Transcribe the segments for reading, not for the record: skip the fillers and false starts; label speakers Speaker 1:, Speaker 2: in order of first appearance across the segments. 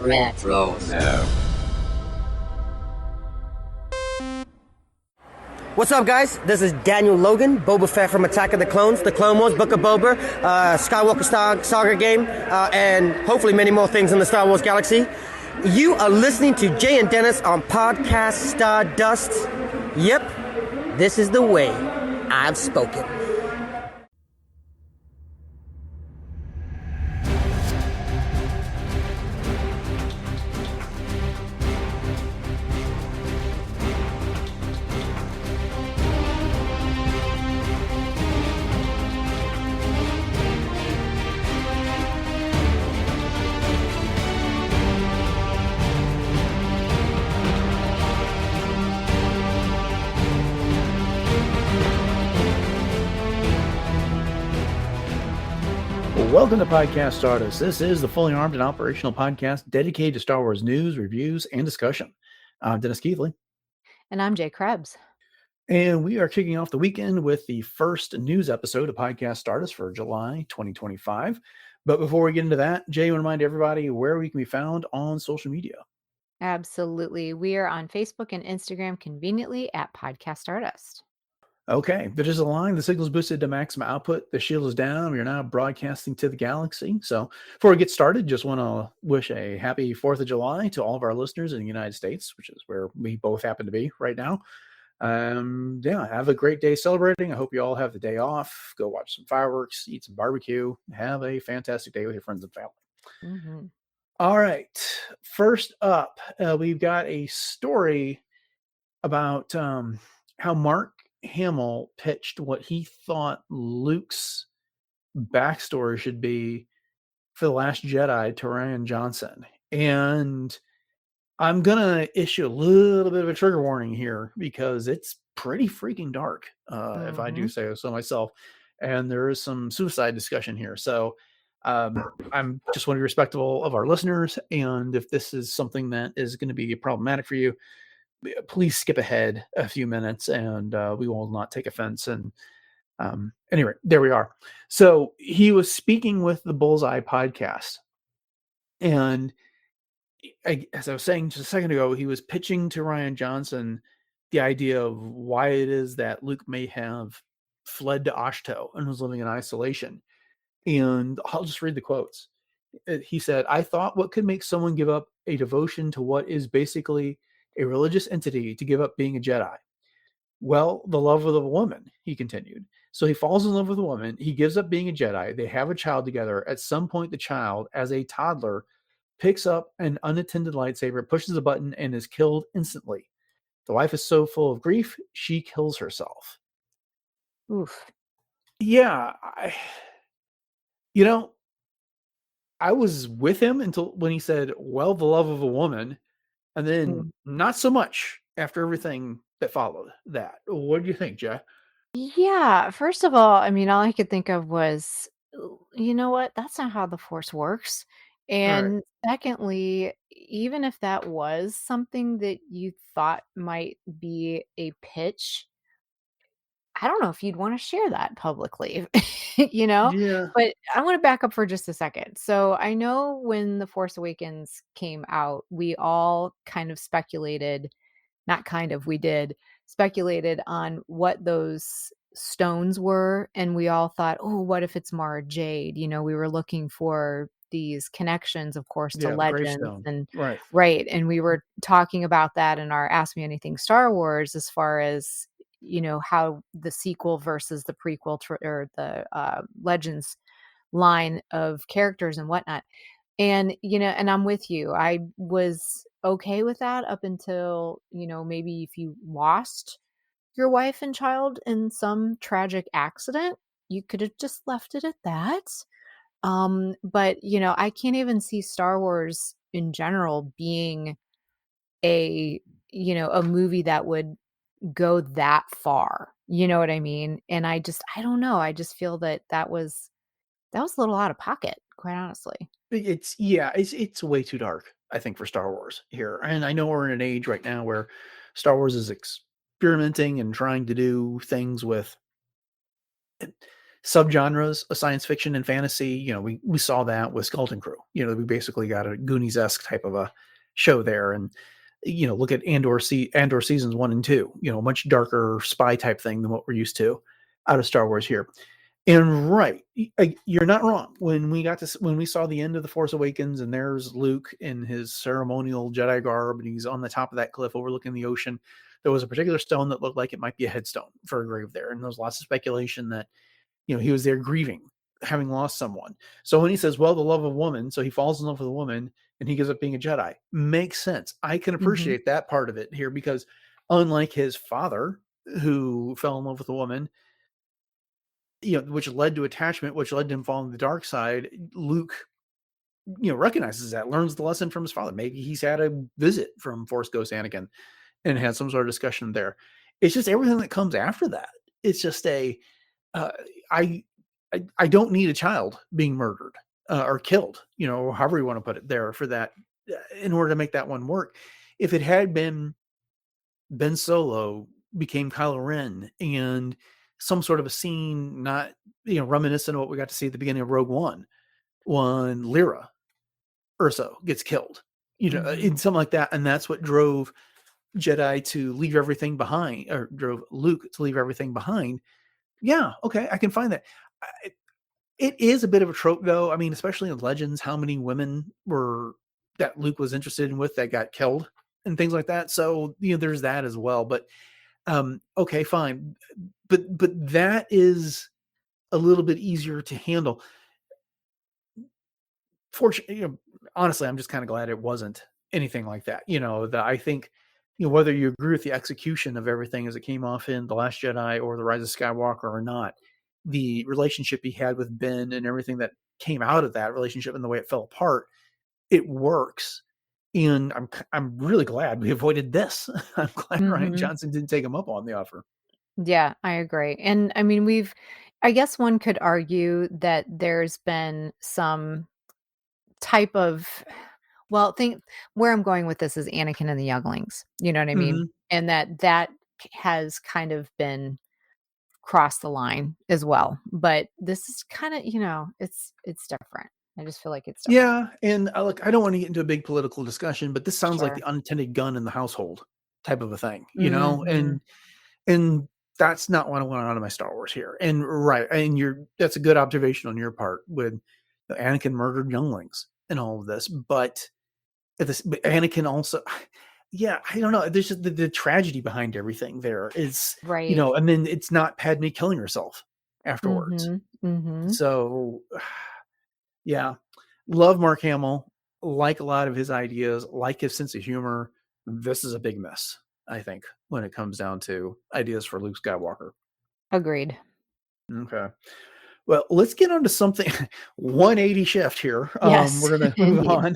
Speaker 1: Retro.
Speaker 2: What's up, guys? This is Daniel Logan, Boba Fett from Attack of the Clones, the Clone Wars, Book of Boba, Skywalker Saga game, and hopefully many more things in the Star Wars galaxy. You are listening to Jay and Dennis on Podcast Stardust. Yep, this is the way I've spoken.
Speaker 3: Welcome to Podcast Stardust. This is the fully armed and operational podcast dedicated to Star Wars news, reviews, and discussion. I'm Dennis Keithley.
Speaker 4: And I'm Jay Krebs.
Speaker 3: And we are kicking off the weekend with the first news episode of Podcast Stardust for July 2025. But before we get into that, Jay, I want to remind everybody where we can be found on social media.
Speaker 4: Absolutely. We are on Facebook and Instagram conveniently at Podcast Stardust.
Speaker 3: Okay, but just a line, the signal's boosted to maximum output. The shield is down. We are now broadcasting to the galaxy. So before we get started, just want to wish a happy 4th of July to all of our listeners in the United States, which is where we both happen to be right now. Have a great day celebrating. I hope you all have the day off. Go watch some fireworks, eat some barbecue. Have a fantastic day with your friends and family.
Speaker 4: Mm-hmm.
Speaker 3: All right. First up, we've got a story about how Mark Hamill pitched what he thought Luke's backstory should be for The Last Jedi to Rian Johnson. And I'm going to issue a little bit of a trigger warning here because it's pretty freaking dark, if I do say so myself. And there is some suicide discussion here. So I'm just want to be respectful of our listeners. And if this is something that is going to be problematic for you, please skip ahead a few minutes and we will not take offense. And anyway, there we are. So he was speaking with the Bullseye podcast. And as I was saying just a second ago, he was pitching to Rian Johnson the idea of why it is that Luke may have fled to Ashto and was living in isolation. And I'll just read the quotes. He said, "I thought what could make someone give up a devotion to what is basically a religious entity to give up being a Jedi. Well, the love of a woman," he continued. So he falls in love with a woman. He gives up being a Jedi. They have a child together. At some point, the child, as a toddler, picks up an unattended lightsaber, pushes a button, and is killed instantly. The wife is so full of grief, she kills herself.
Speaker 4: Oof.
Speaker 3: Yeah. I was with him until when he said, well, the love of a woman. And then not so much after everything that followed that. What do you think, Jay?
Speaker 4: Yeah. First of all, I mean, all I could think of was, you know what? That's not how the Force works. And secondly, even if that was something that you thought might be a pitch, I don't know if you'd want to share that publicly,
Speaker 3: Yeah.
Speaker 4: But I want to back up for just a second. So I know when The Force Awakens came out, we all kind of speculated, not kind of, we did speculated on what those stones were. And we all thought, oh, what if it's Mara Jade? We were looking for these connections, of course, to
Speaker 3: Yeah,
Speaker 4: legends
Speaker 3: gravestone.
Speaker 4: and
Speaker 3: Right.
Speaker 4: And we were talking about that in our Ask Me Anything Star Wars, as far as how the sequel versus the prequel or the legends line of characters and whatnot. And and I'm with you. I was okay with that up until maybe if you lost your wife and child in some tragic accident, you could have just left it at that. But I can't even see Star Wars in general being a a movie that would go that far. You know what I mean? And I don't know. I just feel that was a little out of pocket, quite honestly.
Speaker 3: It's way too dark, I think, for Star Wars here. And I know we're in an age right now where Star Wars is experimenting and trying to do things with subgenres of science fiction and fantasy. We saw that with Skeleton Crew. We basically got a Goonies-esque type of a show there. And look at Andor seasons 1 and 2. A much darker spy type thing than what we're used to out of Star Wars here. And right, you're not wrong. When we saw the end of The Force Awakens, and there's Luke in his ceremonial Jedi garb, and he's on the top of that cliff overlooking the ocean, there was a particular stone that looked like it might be a headstone for a grave there. And there was lots of speculation that, he was there grieving, having lost someone. So when he says, well, the love of woman, so he falls in love with a woman and he gives up being a Jedi, makes sense. I can appreciate that part of it here, because unlike his father, who fell in love with a woman, which led to attachment, which led to him falling to the dark side, Luke, recognizes that, learns the lesson from his father. Maybe he's had a visit from Force Ghost Anakin and had some sort of discussion there. It's just everything that comes after that. It's just I don't need a child being murdered or killed, however you want to put it there, for that, in order to make that one work. If it had been Ben Solo became Kylo Ren, and some sort of a scene, not reminiscent of what we got to see at the beginning of Rogue One, when Lyra Urso gets killed, in something like that, and that's what drove Jedi to leave everything behind, or drove Luke to leave everything behind. Yeah, okay, I can find that. It is a bit of a trope, though. I mean, especially in Legends, how many women were that Luke was interested in that got killed and things like that. So there's that as well. But okay, fine. But that is a little bit easier to handle. Fortunately, honestly, I'm just kind of glad it wasn't anything like that. I think, whether you agree with the execution of everything as it came off in The Last Jedi or The Rise of Skywalker or not, the relationship he had with Ben and everything that came out of that relationship and the way it fell apart, it works. And I'm really glad we avoided this. I'm glad Rian Johnson didn't take him up on the offer.
Speaker 4: Yeah, I agree. And I mean, I guess one could argue that there's been some type of, think where I'm going with this is Anakin and the Younglings. You know what I mean? And that has kind of been crossed the line as well. But this is kind of, it's different. I just feel like it's different.
Speaker 3: Yeah, and I don't want to get into a big political discussion, but this sounds like
Speaker 4: Sure.
Speaker 3: the unintended gun in the household type of a thing,
Speaker 4: Mhm.
Speaker 3: and that's not what I want out of my Star Wars here. And right, and that's a good observation on your part with Anakin murdered younglings and all of this, but Anakin also, yeah, I don't know. There's just the tragedy behind everything there is,
Speaker 4: Right.
Speaker 3: and then it's not Padme killing herself afterwards.
Speaker 4: Mhm.
Speaker 3: So, yeah, love Mark Hamill, like a lot of his ideas, like his sense of humor. This is a big miss, I think, when it comes down to ideas for Luke Skywalker.
Speaker 4: Agreed.
Speaker 3: Okay. Well, let's get on to something 180 shift here.
Speaker 4: Yes,
Speaker 3: We're going to move
Speaker 4: indeed.
Speaker 3: on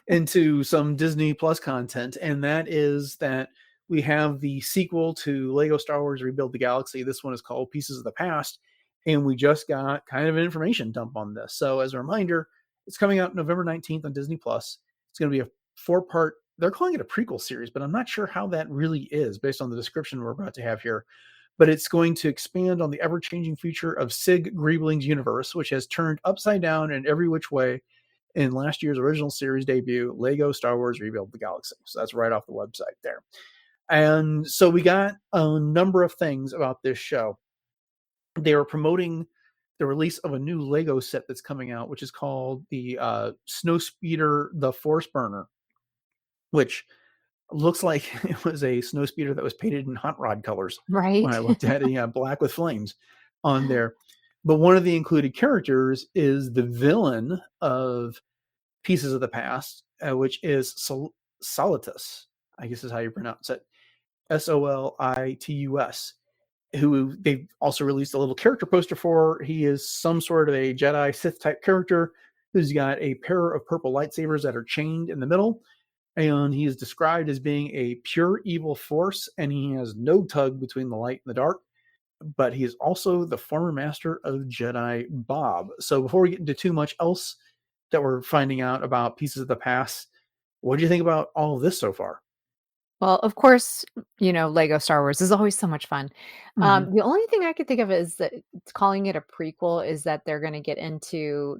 Speaker 3: into some Disney Plus content, and that is that we have the sequel to Lego Star Wars Rebuild the Galaxy. This one is called Pieces of the Past, and we just got kind of an information dump on this. So as a reminder, it's coming out November 19th on Disney Plus. It's going to be a 4-part, they're calling it a prequel series, but I'm not sure how that really is based on the description we're about to have here. But it's going to expand on the ever-changing future of Sig Griebling's universe, which has turned upside down in every which way in last year's original series debut, Lego Star Wars Rebuild the Galaxy. So that's right off the website there. And so we got a number of things about this show. They are promoting the release of a new Lego set that's coming out, which is called the Snowspeeder the Force Burner, which looks like it was a snowspeeder that was painted in hot rod colors
Speaker 4: Right.
Speaker 3: when I looked at it, black with flames on there. But one of the included characters is the villain of Pieces of the Past, which is Solitus, I guess is how you pronounce it, Solitus, who they've also released a little character poster for. He is some sort of a Jedi Sith type character who's got a pair of purple lightsabers that are chained in the middle. And he is described as being a pure evil force, and he has no tug between the light and the dark. But he is also the former master of Jedi Bob. So before we get into too much else that we're finding out about Pieces of the Past, what do you think about all of this so far?
Speaker 4: Well, of course, Lego Star Wars is always so much fun.
Speaker 3: Hmm.
Speaker 4: The only thing I could think of is that calling it a prequel is that they're going to get into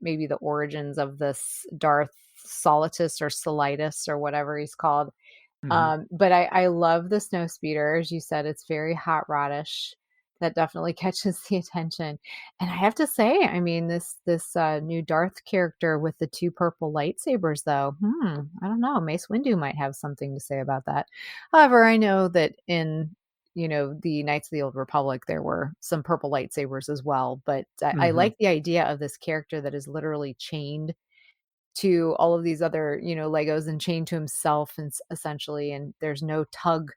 Speaker 4: maybe the origins of this Darth Solitus or Solitus or whatever he's called.
Speaker 3: Hmm.
Speaker 4: But I love the snow speeder. As you said, it's very hot rodish. That definitely catches the attention. And I have to say, I mean, this new Darth character with the two purple lightsabers, though, I don't know. Mace Windu might have something to say about that. However, I know that in the Knights of the Old Republic, there were some purple lightsabers as well. But I
Speaker 3: Hmm.
Speaker 4: like the idea of this character that is literally chained to all of these other, Legos and chained to himself and essentially, and there's no tug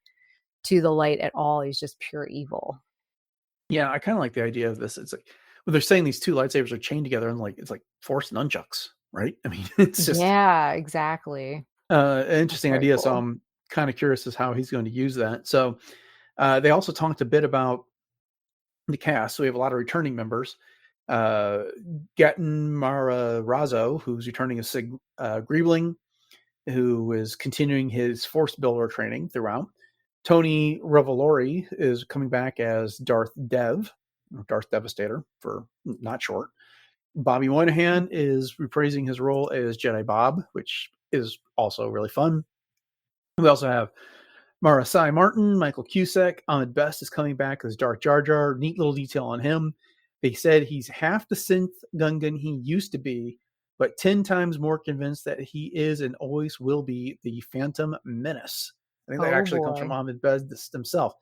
Speaker 4: to the light at all. He's just pure evil.
Speaker 3: Yeah, I kind of like the idea of this. It's like, well, they're saying these two lightsabers are chained together, and like it's like force nunchucks, right? I mean, it's just
Speaker 4: Yeah, exactly.
Speaker 3: an
Speaker 4: That's
Speaker 3: interesting
Speaker 4: very
Speaker 3: idea. So
Speaker 4: cool.
Speaker 3: I'm kind of curious as how he's going to use that. So they also talked a bit about the cast. So we have a lot of returning members. Uh, Gatton Mararazzo, who's returning as Sig Griebling, who is continuing his Force Builder training throughout. Tony Revolori is coming back as Darth Dev, or Darth Devastator for not short. Bobby Moynihan is reprising his role as Jedi Bob, which is also really fun. We also have Marasai Martin, Michael Cusack, Ahmed Best is coming back as Darth Jar Jar. Neat little detail on him. They said he's half the synth Gungan he used to be, but 10 times more convinced that he is and always will be the Phantom Menace. I think that
Speaker 4: Oh
Speaker 3: actually comes from
Speaker 4: boy.
Speaker 3: Ahmed Best himself.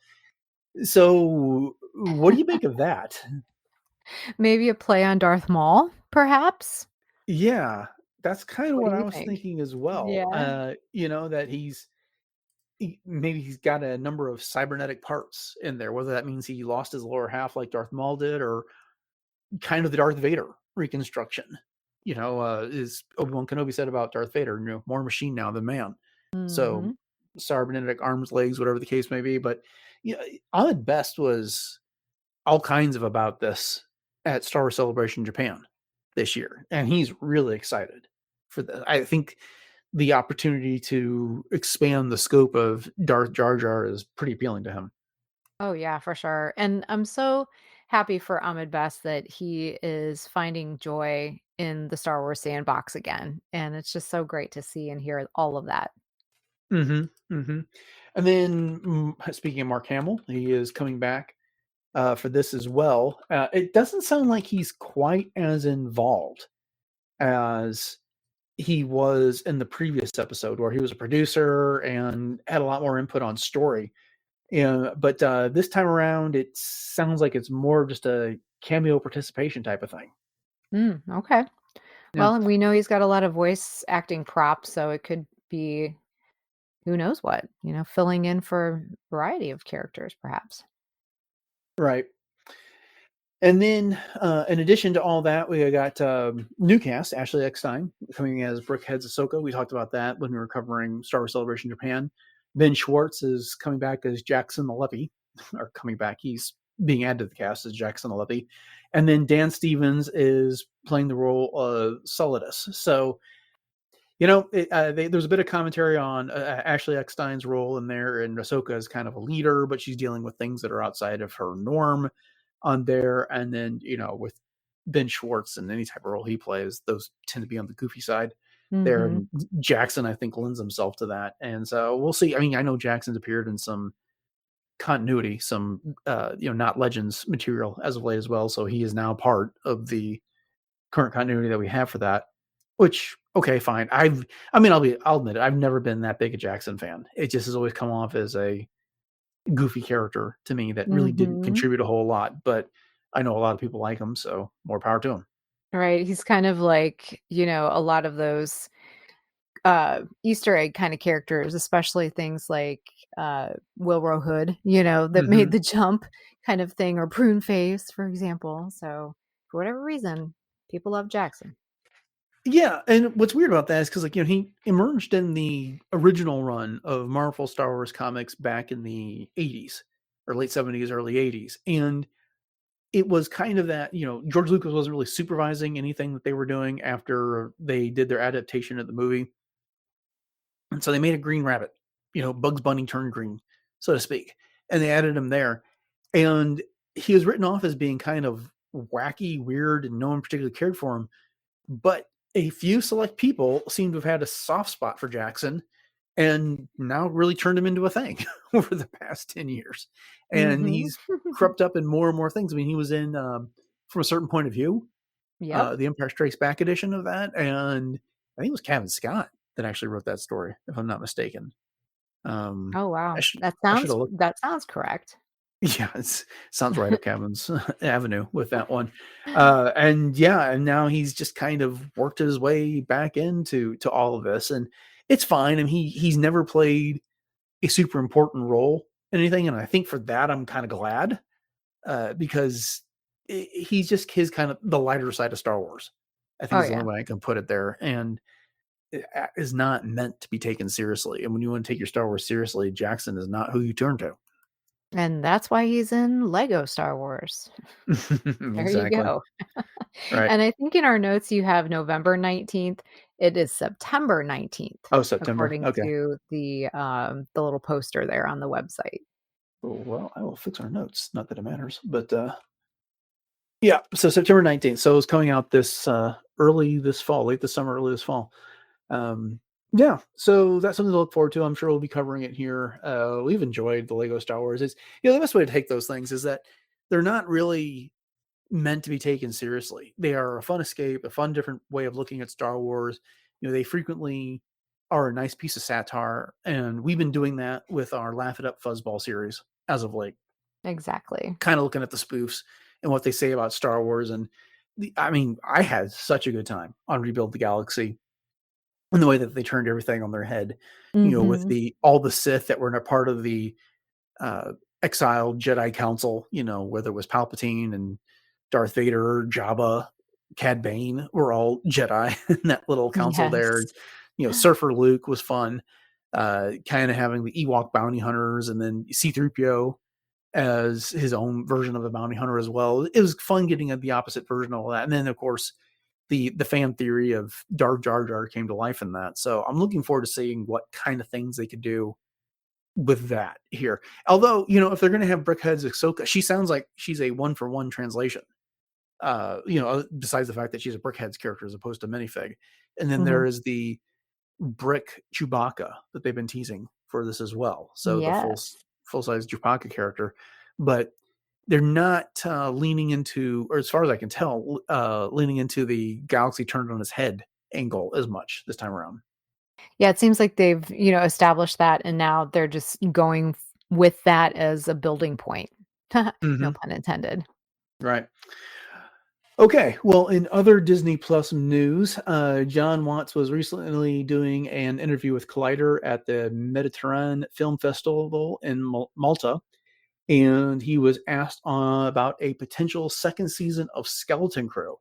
Speaker 3: So, what do you make of that?
Speaker 4: Maybe a play on Darth Maul, perhaps?
Speaker 3: Yeah, that's kind of
Speaker 4: What do
Speaker 3: what I
Speaker 4: you
Speaker 3: was
Speaker 4: think?
Speaker 3: thinking as well.
Speaker 4: Yeah.
Speaker 3: That maybe he's got a number of cybernetic parts in there, whether that means he lost his lower half like Darth Maul did, or kind of the Darth Vader reconstruction. Is Obi-Wan Kenobi said about Darth Vader, more machine now than man. So
Speaker 4: Mhm.
Speaker 3: cybernetic arms, legs, whatever the case may be. But Ahmed Best was all kinds of about this at Star Wars Celebration Japan this year, and he's really excited for this. I think the opportunity to expand the scope of Darth Jar Jar is pretty appealing to him.
Speaker 4: Oh, yeah, for sure, and I'm so happy for Ahmed Best that he is finding joy in the Star Wars sandbox again, and it's just so great to see and hear all of that.
Speaker 3: Hmm. Hmm. And then, speaking of Mark Hamill, he is coming back for this as well. It doesn't sound like he's quite as involved as he was in the previous episode, where he was a producer and had a lot more input on story. Yeah, but this time around, it sounds like it's more just a cameo participation type of thing.
Speaker 4: Okay.
Speaker 3: Yeah,
Speaker 4: Well, and we know he's got a lot of voice acting props, so it could be who knows what, filling in for a variety of characters, perhaps.
Speaker 3: right. And then, in addition to all that, we got new cast Ashley Eckstein coming as Brickhead's Ahsoka. We talked about that when we were covering Star Wars Celebration Japan. Ben Schwartz is coming back as Jackson the Levy, or coming back. He's being added to the cast as Jackson the Levy. And then Dan Stevens is playing the role of Solidus. So, there's a bit of commentary on Ashley Eckstein's role in there, and Ahsoka is kind of a leader, but she's dealing with things that are outside of her norm on there. And then, with Ben Schwartz and any type of role he plays, those tend to be on the goofy side there.
Speaker 4: Mhm.
Speaker 3: And Jackson, I think, lends himself to that. And so we'll see. I mean, I know Jackson's appeared in some continuity, some, not Legends material as of late as well. So he is now part of the current continuity that we have for that, which, okay, fine. I'll admit it. I've never been that big a Jackson fan. It just has always come off as a goofy character to me that really didn't
Speaker 4: Mhm.
Speaker 3: contribute a whole lot, but I know a lot of people like him, so more power to him.
Speaker 4: Right, he's kind of like, a lot of those, Easter egg kinda characters, especially things like, Wilbur Hood, that made
Speaker 3: Hmm.
Speaker 4: the jump kind of thing, or Prune Face, for example, so, for whatever reason, people love Jackson.
Speaker 3: Yeah, and what's weird about that is because, like, he emerged in the original run of Marvel Star Wars comics back in the 80s or late 70s, early 80s. And it was kind of that, George Lucas wasn't really supervising anything that they were doing after they did their adaptation of the movie. And so they made a Green Rabbit. Bugs Bunny turned green, so to speak. And they added him there. And he was written off as being kind of wacky, weird, and no one particularly cared for him. But a few select people seem to have had a soft spot for Jackson and now really turned him into a thing over the past 10 years. And he's crept up in more and more things. I mean, he was in, From a Certain Point of View, the Empire Strikes Back edition of that. And I think it was Kevin Scott that actually wrote that story, if I'm not mistaken.
Speaker 4: Oh, wow.
Speaker 3: That
Speaker 4: sounds correct.
Speaker 3: Yeah, it sounds right up Kevin's avenue with that one. And now he's just kind of worked his way back into all of this, and it's fine. I mean, he's never played a super important role in anything, and I think for that I'm kind of glad, because he's just his kind of the lighter side of Star Wars. I think is the only way I can put it there, and it is not meant to be taken seriously. And when you want to take your Star Wars seriously, Jackson is not who you turn to.
Speaker 4: And that's why he's in Lego Star Wars. There you go.
Speaker 3: Right.
Speaker 4: And I think in our notes you have November 19th. It is September 19th.
Speaker 3: Oh, September.
Speaker 4: According to the little poster there on the website.
Speaker 3: Well, I will fix our notes. Not that it matters, but so September 19th. So it's coming out this early this fall, late this summer, early this fall. So that's something to look forward to. I'm sure we'll be covering it here. We've enjoyed the Lego Star Wars. It's, the best way to take those things is that they're not really meant to be taken seriously. They are a fun escape, a fun, different way of looking at Star Wars. They frequently are a nice piece of satire, and we've been doing that with our Laugh It Up Fuzzball series as of late.
Speaker 4: Exactly.
Speaker 3: Kind of looking at the spoofs and what they say about Star Wars. And I had such a good time on Rebuild the Galaxy. And the way that they turned everything on their head, with all the Sith that were a part of the exiled Jedi Council, whether it was Palpatine and Darth Vader, Jabba, Cad Bane, were all Jedi in that little council there. Surfer Luke was fun, kind of having the Ewok bounty hunters, and then C-3PO as his own version of a bounty hunter as well. It was fun getting at the opposite version of all that. And then, of course, the fan theory of Jar Jar came to life in that. So I'm looking forward to seeing what kind of things they could do with that here. Although, if they're going to have Brickhead's Ahsoka, she sounds like she's a 1-for-1 translation. Besides the fact that she's a Brickhead's character as opposed to Minifig. And then there is the Brick Chewbacca that they've been teasing for this as well. So the full-size Chewbacca character. But they're not leaning into, or as far as I can tell, leaning into the galaxy turned on its head angle as much this time around.
Speaker 4: Yeah, it seems like they've, established that, and now they're just going with that as a building point. No pun intended.
Speaker 3: Right. Okay. Well, in other Disney Plus news, John Watts was recently doing an interview with Collider at the Mediterranean Film Festival in Malta. And he was asked about a potential second season of Skeleton Crew.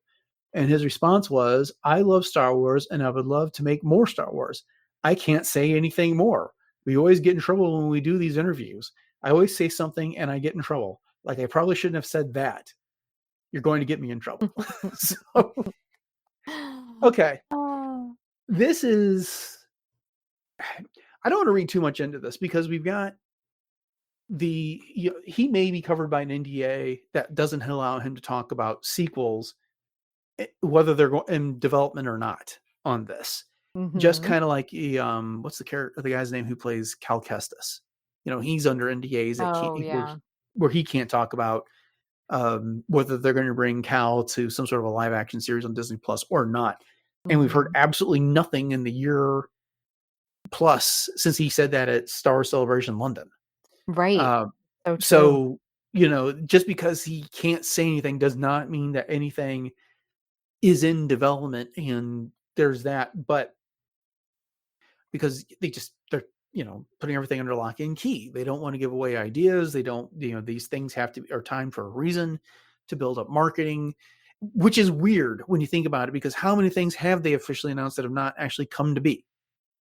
Speaker 3: And his response was, "I love Star Wars and I would love to make more Star Wars. I can't say anything more. We always get in trouble when we do these interviews. I always say something and I get in trouble. Like, I probably shouldn't have said that. You're going to get me in trouble." Okay. This is, I don't want to read too much into this because we've got he may be covered by an NDA that doesn't allow him to talk about sequels, whether they're in development or not on this. Just kind of like what's the guy's name who plays Cal Kestis? He's under NDAs where he can't talk about whether they're going to bring Cal to some sort of a live action series on Disney Plus or not. And we've heard absolutely nothing in the year plus since he said that at Star Wars Celebration London.
Speaker 4: Right.
Speaker 3: So, just because he can't say anything does not mean that anything is in development, and there's that. But because they're putting everything under lock and key. They don't want to give away ideas. They don't, these things are timed for a reason to build up marketing, which is weird when you think about it, because how many things have they officially announced that have not actually come to be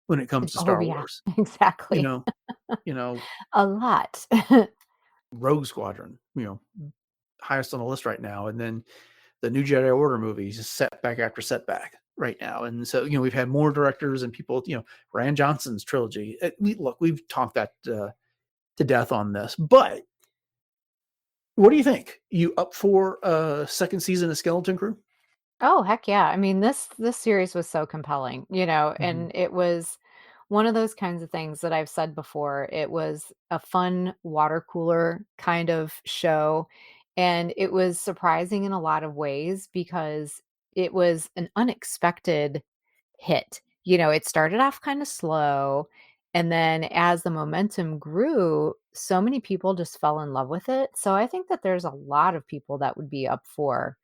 Speaker 3: when it comes to Star Wars?
Speaker 4: Exactly. A lot.
Speaker 3: Rogue Squadron, highest on the list right now. And then the new Jedi Order movie is just setback after setback. right now. And so, we've had more directors and people, Ryan Johnson's trilogy. We've talked that to death on this, but what do you think? You up for a second season of Skeleton Crew?
Speaker 4: Oh, heck yeah. I mean, this series was so compelling, and it was one of those kinds of things that I've said before. It was a fun water cooler kind of show, and it was surprising in a lot of ways because it was an unexpected hit. It started off kind of slow, and then as the momentum grew, so many people just fell in love with it. So I think that there's a lot of people that would be up for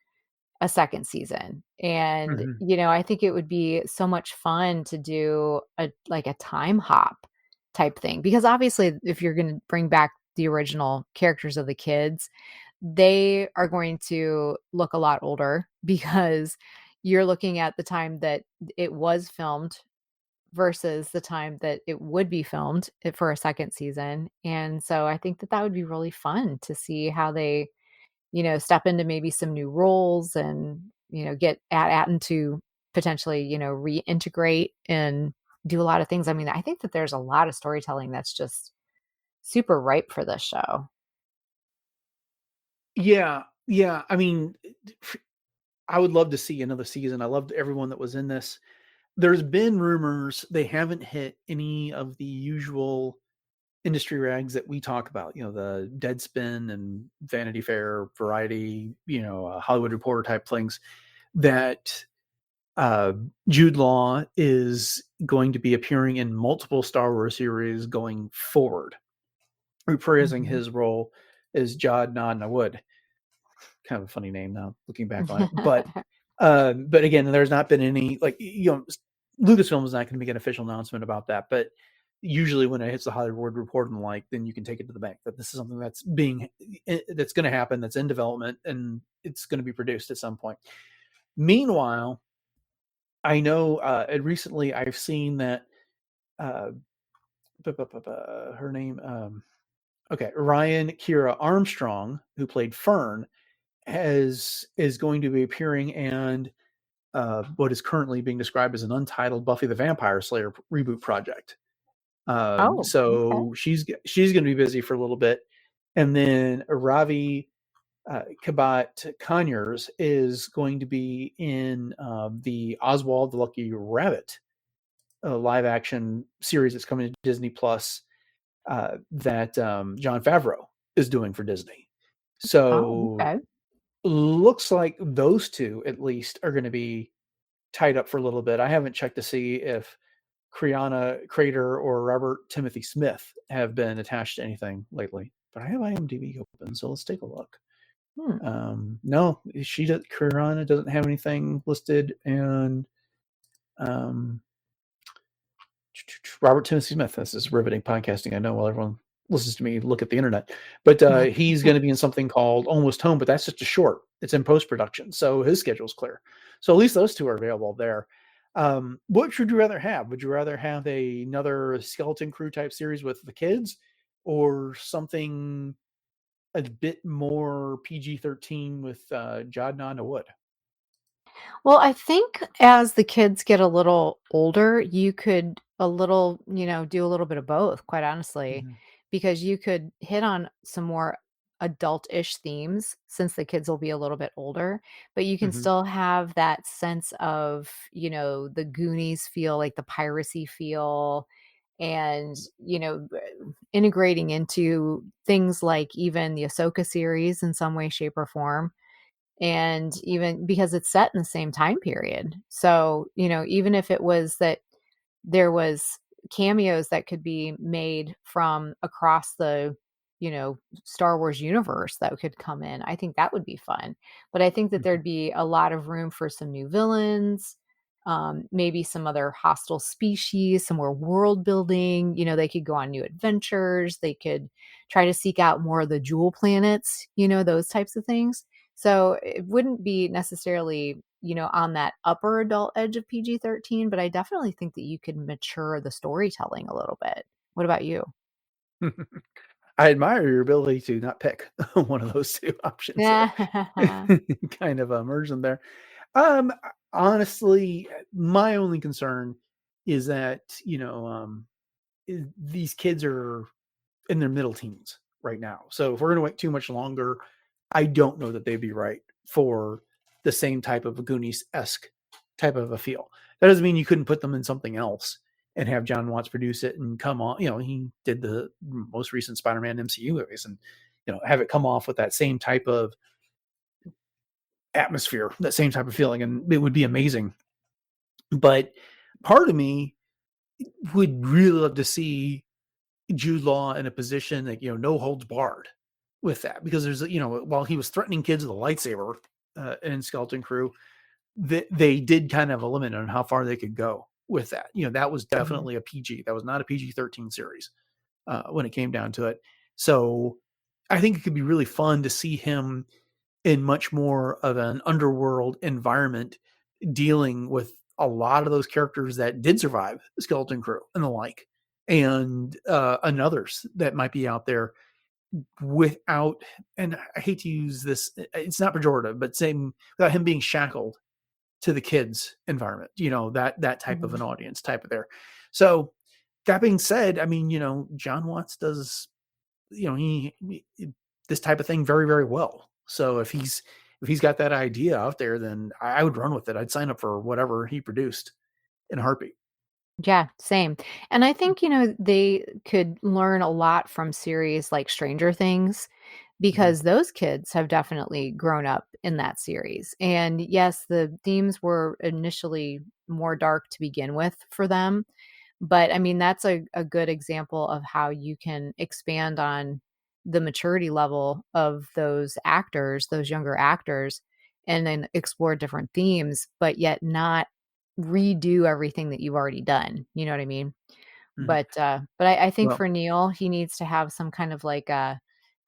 Speaker 4: a second season. And,
Speaker 3: Mhm.
Speaker 4: I think it would be so much fun to do a time hop type thing because obviously if you're going to bring back the original characters of the kids, they are going to look a lot older because you're looking at the time that it was filmed versus the time that it would be filmed for a second season. And so I think that that would be really fun to see how they step into maybe some new roles and, get at into potentially, reintegrate and do a lot of things. I mean, I think that there's a lot of storytelling that's just super ripe for this show.
Speaker 3: Yeah. Yeah. I mean, I would love to see another season. I loved everyone that was in this. There's been rumors they haven't hit any of the usual industry rags that we talk about, the Deadspin and Vanity Fair, Variety, Hollywood Reporter type things, that Jude Law is going to be appearing in multiple Star Wars series going forward, reprising
Speaker 4: Mhm.
Speaker 3: his role as Jod Nod Wood. Kind of a funny name now, looking back on it. But again, there's not been any Lucasfilm is not going to make an official announcement about that. But usually, when it hits the Hollywood Report and the like, then you can take it to the bank that this is something that's going to happen, that's in development, and it's going to be produced at some point. Meanwhile, I know recently I've seen that her name, Ryan Kira Armstrong, who played Fern, is going to be appearing and what is currently being described as an untitled Buffy the Vampire Slayer reboot project.
Speaker 4: Oh, okay.
Speaker 3: So she's going to be busy for a little bit, and then Ravi Kabat Conyers is going to be in the Oswald the Lucky Rabbit live action series that's coming to Disney Plus that Jon Favreau is doing for Disney.
Speaker 4: Oh,
Speaker 3: So
Speaker 4: okay.
Speaker 3: looks like those two at least are going to be tied up for a little bit. I haven't checked to see if Kriana Crater or Robert Timothy Smith have been attached to anything lately, but I have IMDb open, so let's take a look.
Speaker 4: Hmm.
Speaker 3: No, Kriana doesn't have anything listed, and Robert Timothy Smith. This is riveting podcasting. I know while everyone listens to me look at the internet, but he's going to be in something called Almost Home, but that's just a short. It's in post-production, so his schedule's clear. So at least those two are available there. What would you rather have? Would you rather have another Skeleton Crew type series with the kids, or something a bit more PG-13 with Jod Nod Wood?
Speaker 4: Well, I think as the kids get a little older, you could do a little bit of both, quite honestly,
Speaker 3: Mm-hmm.
Speaker 4: because you could hit on some more adult-ish themes since the kids will be a little bit older, but you can
Speaker 3: Mm-hmm.
Speaker 4: still have that sense of, the Goonies feel, like the piracy feel, and, integrating into things like even the Ahsoka series in some way, shape, or form. And even because it's set in the same time period. So, even if it was that there was cameos that could be made from across the, Star Wars universe that could come in, I think that would be fun. But I think that
Speaker 3: Mm-hmm.
Speaker 4: there'd be a lot of room for some new villains, maybe some other hostile species, some more world building. They could go on new adventures. They could try to seek out more of the jewel planets, those types of things. So it wouldn't be necessarily, on that upper adult edge of PG-13, but I definitely think that you could mature the storytelling a little bit. What about you?
Speaker 3: I admire your ability to not pick one of those two options there.
Speaker 4: Yeah.
Speaker 3: Kind of immersion there. Um, honestly, my only concern is that, these kids are in their middle teens right now. So if we're going to wait too much longer, I don't know that they'd be right for the same type of a Goonies-esque type of a feel. That doesn't mean you couldn't put them in something else and have John Watts produce it and come on. He did the most recent Spider-Man MCU movies, and have it come off with that same type of atmosphere, that same type of feeling, and it would be amazing. But part of me would really love to see Jude Law in a position that, no holds barred with that, because there's, while he was threatening kids with a lightsaber in Skeleton Crew, they did kind of have a limit on how far they could go with that. That was definitely a PG. That was not a PG-13 series when it came down to it. So I think it could be really fun to see him in much more of an underworld environment, dealing with a lot of those characters that did survive the Skeleton Crew and the like, and others that might be out there without, and I hate to use this, it's not pejorative, but same, without him being shackled to the kids environment, that type of an audience type of there. So that being said, I mean, John Watts does, he this type of thing very, very well. So if he's got that idea out there, then I would run with it. I'd sign up for whatever he produced in a heartbeat.
Speaker 4: Yeah, same. And I think, they could learn a lot from series like Stranger Things, because those kids have definitely grown up in that series. And yes, the themes were initially more dark to begin with for them. But I mean, that's a good example of how you can expand on the maturity level of those actors, those younger actors, and then explore different themes, but yet not redo everything that you've already done. You know what I mean?
Speaker 3: Mhm.
Speaker 4: But I think
Speaker 3: Well,
Speaker 4: for Neil, he needs to have some kind of like a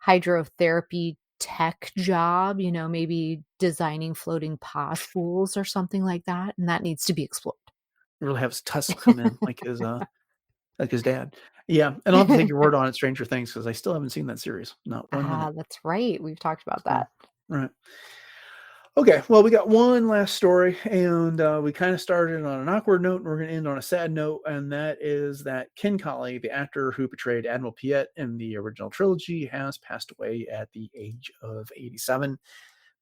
Speaker 4: hydrotherapy tech job, maybe designing floating paw schools or something like that. And that needs to be explored.
Speaker 3: really have Tusk come in like his dad. Yeah, and I'll have to take your word on it, Stranger Things, because I still haven't seen that series, not 1 minute.
Speaker 4: That's right. We've talked about
Speaker 3: So,
Speaker 4: that.
Speaker 3: right. Okay, well, we got one last story, and we kind of started on an awkward note, and we're going to end on a sad note, and that is that Ken Colley, the actor who portrayed Admiral Piet in the original trilogy, has passed away at the age of 87.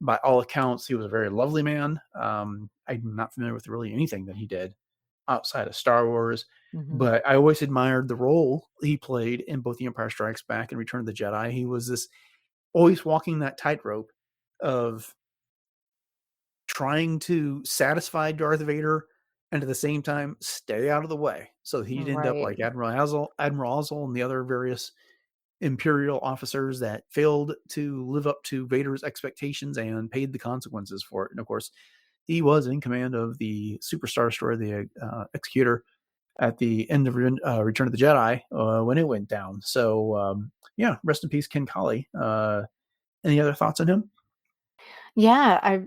Speaker 3: By all accounts, he was a very lovely man. I'm not familiar with really anything that he did outside of Star Wars,
Speaker 4: Mhm.
Speaker 3: but I always admired the role he played in both The Empire Strikes Back and Return of the Jedi. He was this always walking that tightrope of trying to satisfy Darth Vader and at the same time stay out of the way, so he'd end up
Speaker 4: Right.
Speaker 3: like Admiral Ozzel and the other various Imperial officers that failed to live up to Vader's expectations and paid the consequences for it. And of course, he was in command of the Superstar Destroyer, the Executor, at the end of Return of the Jedi when it went down. So yeah, rest in peace, Ken Colley. Any other thoughts on him?
Speaker 4: Yeah,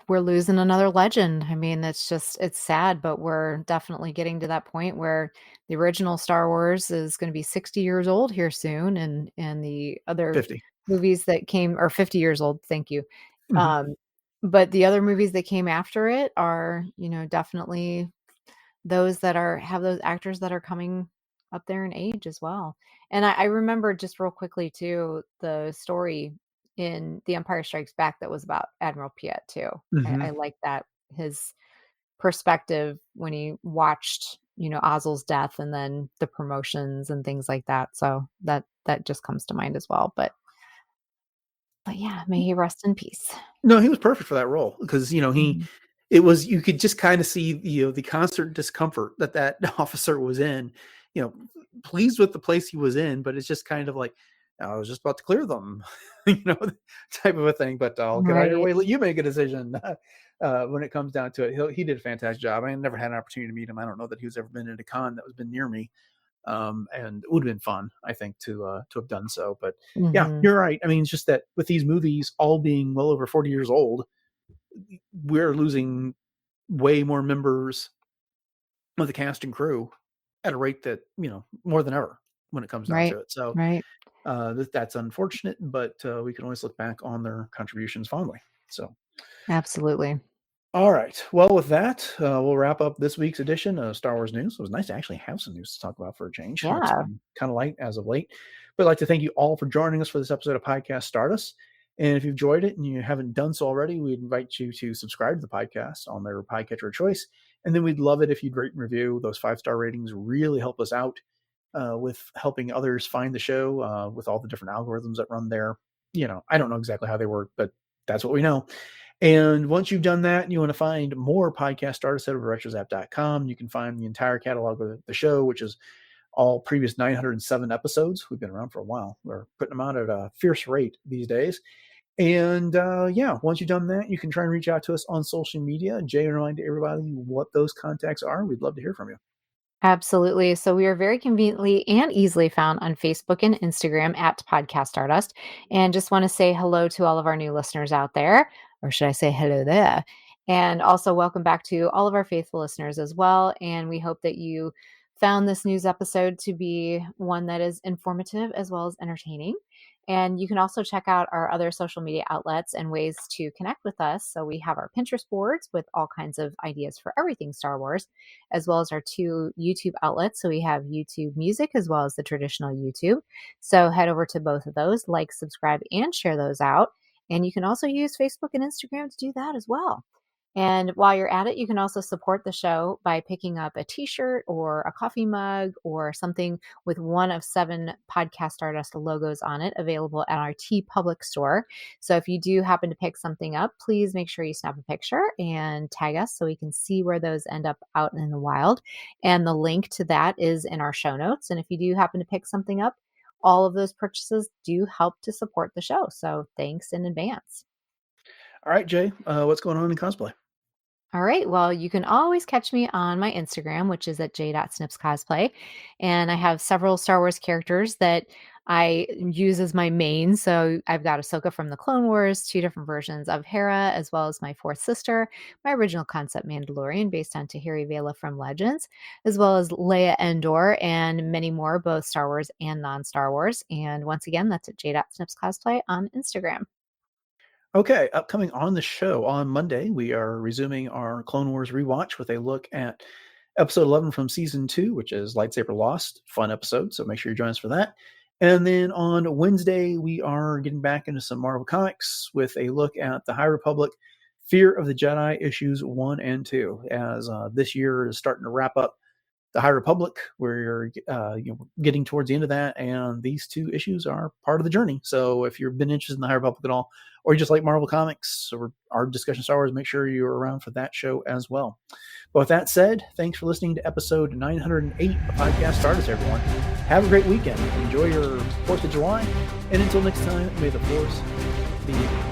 Speaker 4: we're losing another legend. I mean, it's sad, but we're definitely getting to that point where the original Star Wars is going to be 60 years old here soon, and the other
Speaker 3: 50.
Speaker 4: movies that came are 50 years old. Thank you.
Speaker 3: Mm-hmm.
Speaker 4: Um, but the other movies that came after it are, definitely those that have those actors that are coming up there in age as well. And I remember just real quickly too, the story in The Empire Strikes Back that was about Admiral Piet too. I
Speaker 3: Mm-hmm.
Speaker 4: like that, his perspective when he watched, Ozzel's death and then the promotions and things like that. So that just comes to mind as well. But yeah, may he rest in peace.
Speaker 3: No, he was perfect for that role because
Speaker 4: Mhm.
Speaker 3: it was, you could just kind of see the constant discomfort that officer was in, you know, pleased with the place he was in, but it's just kind of like, I was just about to clear them, type of a thing. But I'll get out of your
Speaker 4: Right.
Speaker 3: way, let you make a decision. When it comes down to it, he did a fantastic job. I never had an opportunity to meet him. I don't know that he was ever been at a con that was been near me. And it would have been fun, I think, to have done so. But yeah,
Speaker 4: Mhm.
Speaker 3: you're right. I mean, it's just that with these movies all being well over 40 years old, we're losing way more members of the cast and crew at a rate that more than ever when it comes down
Speaker 4: Right.
Speaker 3: to it. So
Speaker 4: Right.
Speaker 3: that's unfortunate, but we can always look back on their contributions fondly. So
Speaker 4: Absolutely.
Speaker 3: All right. Well, with that, we'll wrap up this week's edition of Star Wars News. It was nice to actually have some news to talk about for a change. It's
Speaker 4: Yeah.
Speaker 3: been kind of light as of late. But I'd like to thank you all for joining us for this episode of Podcast Stardust. And if you've enjoyed it and you haven't done so already, we'd invite you to subscribe to the podcast on their podcatcher of choice. And then we'd love it if you'd rate and review. Those 5-star ratings really help us out with helping others find the show with all the different algorithms that run there. I don't know exactly how they work, but that's what we know. And once you've done that and you want to find more Podcast Stardust, head over to retrozapp.com. You can find the entire catalog of the show, which is all previous 907 episodes. We've been around for a while. We're putting them out at a fierce rate these days. And once you've done that, you can try and reach out to us on social media. Jay, remind everybody what those contacts are. We'd love to hear from you.
Speaker 4: Absolutely. So we are very conveniently and easily found on Facebook and Instagram at Podcast Stardust. And just want to say hello to all of our new listeners out there, or should I say hello there? And also welcome back to all of our faithful listeners as well. And we hope that you found this news episode to be one that is informative as well as entertaining. And you can also check out our other social media outlets and ways to connect with us. So we have our Pinterest boards with all kinds of ideas for everything Star Wars, as well as our 2 YouTube outlets. So we have YouTube Music as well as the traditional YouTube. So head over to both of those, like, subscribe, and share those out. And you can also use Facebook and Instagram to do that as well. And while you're at it, you can also support the show by picking up a t-shirt or a coffee mug or something with one of 7 Podcast Stardust logos on it available at our TeePublic store. So if you do happen to pick something up, please make sure you snap a picture and tag us so we can see where those end up out in the wild. And the link to that is in our show notes. And if you do happen to pick something up, all of those purchases do help to support the show. So thanks in advance.
Speaker 3: All right, Jay, what's going on in cosplay?
Speaker 4: All right. Well, you can always catch me on my Instagram, which is at j.snipscosplay. And I have several Star Wars characters that I use as my main. So I've got Ahsoka from the Clone Wars, 2 different versions of Hera, as well as my 4th sister, my original concept Mandalorian based on Tahiri Vela from Legends, as well as Leia Endor and many more, both Star Wars and non-Star Wars. And once again, that's at j.snipscosplay on Instagram.
Speaker 3: Okay, upcoming on the show on Monday, we are resuming our Clone Wars rewatch with a look at episode 11 from season 2, which is Lightsaber Lost. Fun episode, so make sure you join us for that. And then on Wednesday, we are getting back into some Marvel Comics with a look at the High Republic Fear of the Jedi issues 1 and 2, as this year is starting to wrap up the High Republic. We're getting towards the end of that, and these 2 issues are part of the journey. So if you've been interested in the High Republic at all, or you just like Marvel Comics or our discussion Star Wars, make sure you're around for that show as well. But with that said, thanks for listening to episode 908 of Podcast Stardust, everyone. Have a great weekend. Enjoy your 4th of July. And until next time, may the Force be with you.